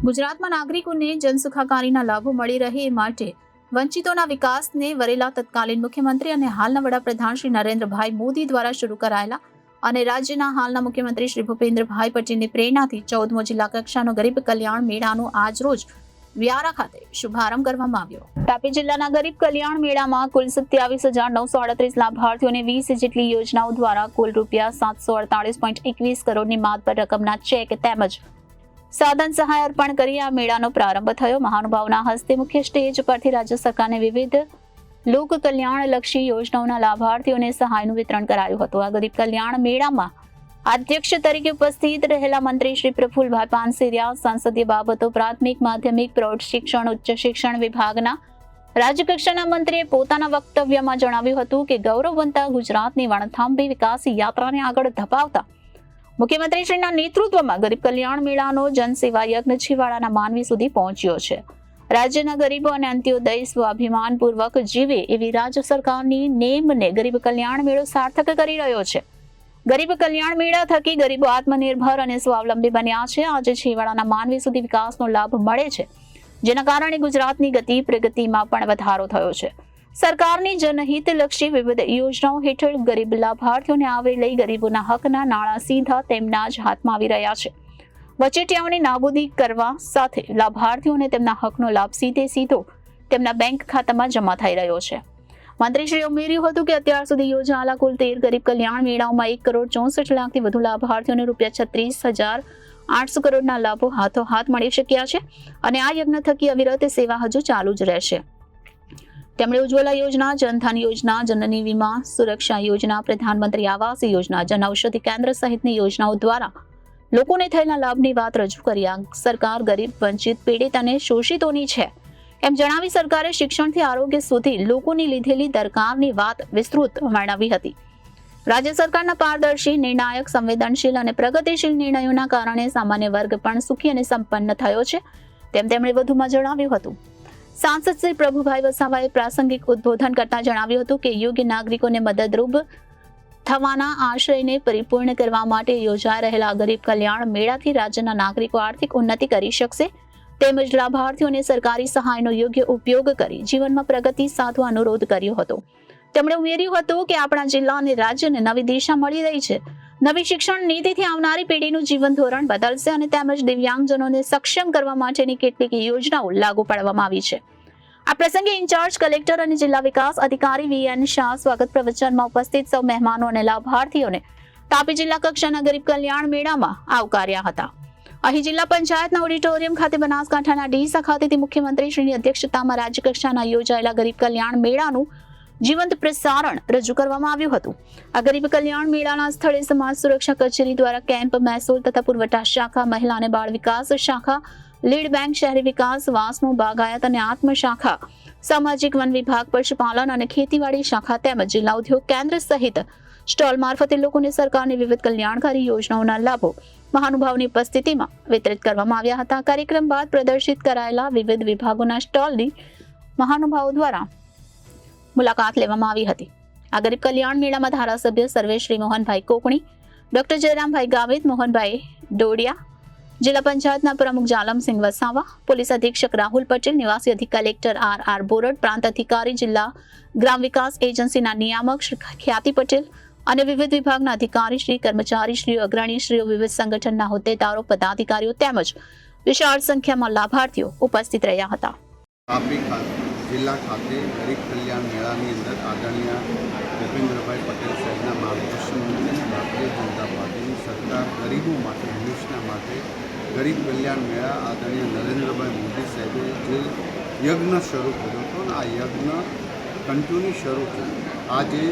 ગુજરાતમાં નાગરિકોને જનસુખાકારીના લાભો મળી રહે એ માટે વંચિતોના વિકાસને વરેલા તત્કાલીન મુખ્યમંત્રી અને હાલના વડાપ્રધાન શ્રી નરેન્દ્રભાઈ મોદી દ્વારા શરૂ કરાયેલા અને રાજ્યના હાલના મુખ્યમંત્રી શ્રી ભૂપેન્દ્રભાઈ પટેલની પ્રેરણાથી 14મો જિલ્લા કક્ષાનો ગરીબ કલ્યાણ મેળાનો આજરોજ વ્યારા ખાતે શુભારંભ કરવામાં આવ્યો। તાપી જિલ્લાના ગરીબ કલ્યાણ મેળામાં કુલ 27,938 લાભાર્થીઓને 20 જેટલી યોજનાઓ દ્વારા કુલ ₹748.21 કરોડની માતબર રકમના ચેક તેમજ સાધન સહાય અર્પણ કરી આ મેળાનો પ્રારંભ થયો। મહાનુભાવના હસ્તે મુખ્ય સ્ટેજ પરથી રાજ્ય સરકારની વિવિધ લોક કલ્યાણલક્ષી યોજનાઓના લાભાર્થીઓને સહાયનું વિતરણ કરાયું હતું। આ ગરીબ કલ્યાણ મેળામાં અધ્યક્ષ તરીકે ઉપસ્થિત રહેલા મંત્રી શ્રી પ્રફુલભાઈ પાનસેરિયા, સંસદીય બાબતો, પ્રાથમિક, માધ્યમિક, પ્રૌઢ શિક્ષણ, ઉચ્ચ શિક્ષણ વિભાગના રાજ્યકક્ષાના મંત્રીએ પોતાના વક્તવ્યમાં જણાવ્યું હતું કે ગૌરવવંતા ગુજરાતની વણથાંભી વિકાસ યાત્રાને આગળ ધપાવતા મુખ્યમંત્રીશ્રીના નેતૃત્વમાં ગરીબ કલ્યાણ મેળાનો જનસેવા યજ્ઞ છેવાડાના માનવી સુધી પહોંચ્યો છે। રાજ્યના ગરીબો અને અંત્યોદય સ્વાભિમાનપૂર્વક જીવે એવી રાજ્ય સરકારની નેમને ગરીબ કલ્યાણ મેળો સાર્થક કરી રહ્યો છે। ગરીબ કલ્યાણ મેળા થકી ગરીબો આત્મનિર્ભર અને સ્વાવલંબી બન્યા છે। આજે છેવાડાના માનવી સુધી વિકાસનો લાભ મળે છે, જેના કારણે ગુજરાતની ગતિ પ્રગતિમાં પણ વધારો થયો છે। સરકારની જનહિતલક્ષી વિવિધ યોજનાઓ હેઠળ ગરીબ લાભાર્થીઓને આવરી લઈ ગરીબોના હકના નાણાં સીધા તેમના જ હાથમાં આવી રહ્યા છે। વચેટિયાઓની નાબૂદી કરવા સાથે લાભાર્થીઓને તેમના હકનો લાભ સીધો તેમના બેંક ખાતામાં જમા થઈ રહ્યો છે। મંત્રીશ્રીએ ઉમેર્યું હતું કે અત્યાર સુધી યોજાયેલા કુલ 13 ગરીબ કલ્યાણ મેળાઓમાં 1,64,00,000થી વધુ લાભાર્થીઓને ₹36,800 કરોડના લાભો હાથોહાથ મળી શક્યા છે અને આ યજ્ઞ થકી અવિરત સેવા હજુ ચાલુ જ રહેશે। તેમણે ઉજ્જવલા યોજના, જનધન યોજના, જનની વીમા સુરક્ષા યોજના, પ્રધાનમંત્રી આવાસ યોજના, જન ઔષધિ કેન્દ્ર સહિતની યોજનાઓ દ્વારા લોકોને થયેલા લાભની વાત રજૂ કરી। આ સરકાર ગરીબ, વંચિત, પીડિત અને શોષિતોની છે એમ જણાવી સરકારે શિક્ષણથી આરોગ્ય સુધી લોકોની લીધેલી દરકારની વાત વિસ્તૃત વર્ણવી હતી। રાજ્ય સરકારના પારદર્શી, નિર્ણાયક, સંવેદનશીલ અને પ્રગતિશીલ નિર્ણયોના કારણે સામાન્ય વર્ગ પણ સુખી અને સંપન્ન થયો છે તેમ તેમણે વધુમાં જણાવ્યું હતું। સાંસદ શ્રી પ્રભુભાઈ વસાવાએ પ્રાસંગિક ઉદ્બોધન કરતા જણાવ્યું હતું કે યોગ્ય નાગરિકોને મદદરૂપ થવાના આશયને પરિપૂર્ણ કરવા માટે યોજાઈ રહેલા ગરીબ કલ્યાણ મેળાથી રાજ્યના નાગરિકો આર્થિક ઉન્નતિ કરી શકશે તેમજ લાભાર્થીઓને સરકારી સહાયનો યોગ્ય ઉપયોગ કરી જીવનમાં પ્રગતિ સાધવા અનુરોધ કર્યો હતો। તેમણે ઉમેર્યું હતું કે આપણા જિલ્લા અને રાજ્યને નવી દિશા મળી રહી છે। નવી શિક્ષણ નીતિથી આવનારી પેઢીનું જીવન ધોરણ બદલશે અને તેમજ દિવ્યાંગજનોને સક્ષમ કરવા માટેની કેટલીક યોજનાઓ લાગુ પાડવામાં આવી છે। આ પ્રસંગે ઇન્ચાર્જ કલેક્ટર અને જિલ્લા વિકાસ અધિકારી VN શાહ સ્વાગત પ્રવચનમાં ઉપસ્થિત સૌ મહેમાનો અને લાભાર્થીઓને તાપી જિલ્લા કક્ષાના ગરીબ કલ્યાણ મેળામાં આવકાર્યા હતા। અહીં જિલ્લા પંચાયતના ઓડિટોરિયમ ખાતે બનાસકાંઠાના ડીસા ખાતેથી મુખ્યમંત્રીશ્રીની અધ્યક્ષતામાં રાજ્યકક્ષાના યોજાયેલા ગરીબ કલ્યાણ મેળાનું જીવંત પ્રસારણ રજૂ કરવામાં આવ્યું હતું। આ ગરીબ કલ્યાણ મેળાના સ્થળે સમાજ સુરક્ષા કચેરી દ્વારા કેમ્પ, મહેસૂલ તથા પુરવઠા શાખા, મહિલા અને બાળ વિકાસ શાખા, લીડ બેંક, શહેરી વિકાસ, વાસ્મો, બાગાયત અને આત્મ શાખા, સામાજિક વન વિભાગ, પશુપાલન અને ખેતીવાડી શાખા તેમજ જિલ્લા ઉદ્યોગ કેન્દ્ર સહિત સ્ટોલ મારફતે લોકોને સરકારની વિવિધ કલ્યાણકારી યોજનાઓના લાભો મહાનુભાવની ઉપસ્થિતિમાં વિતરિત કરવામાં આવ્યા હતા। કાર્યક્રમ બાદ પ્રદર્શિત કરાયેલા વિવિધ વિભાગોના સ્ટોલની મહાનુભાવો દ્વારા મુલાકાત લેવામાં આવી હતી। આ ગરીબ કલ્યાણ મેળામાં ધારાસભ્ય સર્વેશ્રી મોહનભાઈ કોકણી, ડોક્ટર જયરામભાઈ ગાવિત, મોહનભાઈ ડોડિયા, જિલ્લા પંચાયતના પ્રમુખ જાલમસિંહ વસાવા, પોલીસ અધિક્ષક રાહુલ પટેલ, નિવાસી અધિક કલેક્ટર RR બોરડ, પ્રાંત અધિકારી જિલ્લા ગ્રામ વિકાસ એજન્સીના નિયામક શ્રી ખ્યાતિ પટેલ અને વિવિધ વિભાગના અધિકારીશ્રી, કર્મચારીશ્રીઓ, અગ્રણીશ્રીઓ, વિવિધ સંગઠનના હોદ્દેદારો, પદાધિકારીઓ તેમજ વિશાળ સંખ્યામાં લાભાર્થીઓ ઉપસ્થિત રહ્યા હતા। તાપી જિલ્લા ખાતે ગરીબ કલ્યાણ મેળાની અંદર આદરણીય ભૂપેન્દ્રભાઈ પટેલ સાહેબના માર્ગદર્શન મુજબ ભારતીય જનતા પાર્ટીની સરકાર ગરીબો માટે, હંમેશના માટે ગરીબ કલ્યાણ મેળા આદરણીય નરેન્દ્રભાઈ મોદી સાહેબે જે યજ્ઞ શરૂ કર્યો હતો ને આ યજ્ઞ કન્ટિન્યુ શરૂ થયું। આજે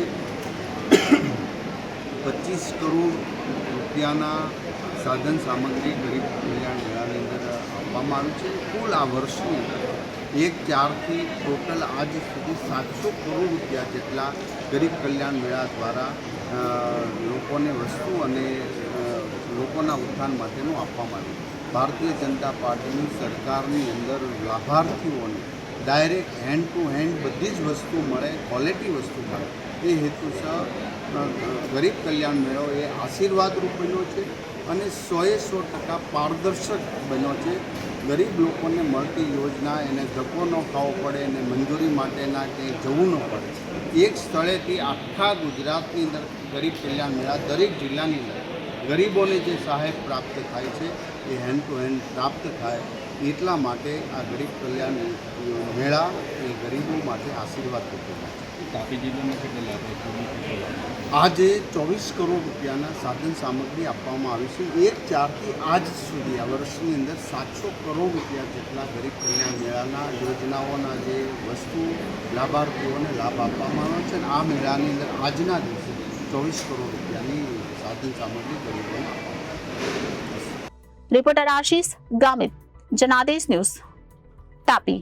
25 કરોડ રૂપિયાના સાધન સામગ્રી ગરીબ કલ્યાણ મેળાની અંદર આપવામાં આવ્યું છે। કુલ આ વર્ષની અંદર 1/4થી ટોટલ આજ સુધી 700 કરોડ રૂપિયા જેટલા ગરીબ કલ્યાણ મેળા દ્વારા લોકોને વસ્તુ અને લોકોના ઉત્થાન માટેનું આપવામાં આવ્યું। ભારતીય જનતા પાર્ટીની સરકારની અંદર લાભાર્થીઓને ડાયરેક્ટ હેન્ડ ટુ હેન્ડ બધી જ વસ્તુ મળે, ક્વોલિટી વસ્તુ મળે એ હેતુસર ગરીબ કલ્યાણ મેળો એ આશીર્વાદ રૂપેનો છે। અને 100% પારદર્શક બન્યો છે. ગરીબ લોકોને મળતી યોજના એને ધક્કો ન ખાવો પડે અને મંજૂરી માટેના ક્યાંય જવું ન પડે. એક સ્થળેથી આખા ગુજરાતની અંદર ગરીબ કલ્યાણ મેળા દરેક જિલ્લાની અંદર ગરીબોને જે સહાય પ્રાપ્ત થાય છે એ હેન્ડ ટુ હેન્ડ પ્રાપ્ત થાય એટલા માટે આ ગરીબ કલ્યાણ મેળા એ ગરીબો માટે આશીર્વાદ રૂપે છે. તાપી જિલ્લામાં કેટલા લાભ? આજે 24 કરોડ રૂપિયાના સાધન સામગ્રી આપવામાં આવી છે. 1/4થી આજ સુધી આ વર્ષની અંદર 700 કરોડ રૂપિયા જેટલા ગરીબ કલ્યાણ મેળાના યોજનાઓના જે વસ્તુ લાભાર્થીઓને લાભ આપવામાં આવે છે. અને આ મેળાની અંદર આજના દિવસે 24 કરોડ રૂપિયાની સાધન સામગ્રી ગરીબોને આપવામાં આવે છે. રિપોર્ટર આશીષ ગામિત, જનાદેશ ન્યૂઝ, તાપી.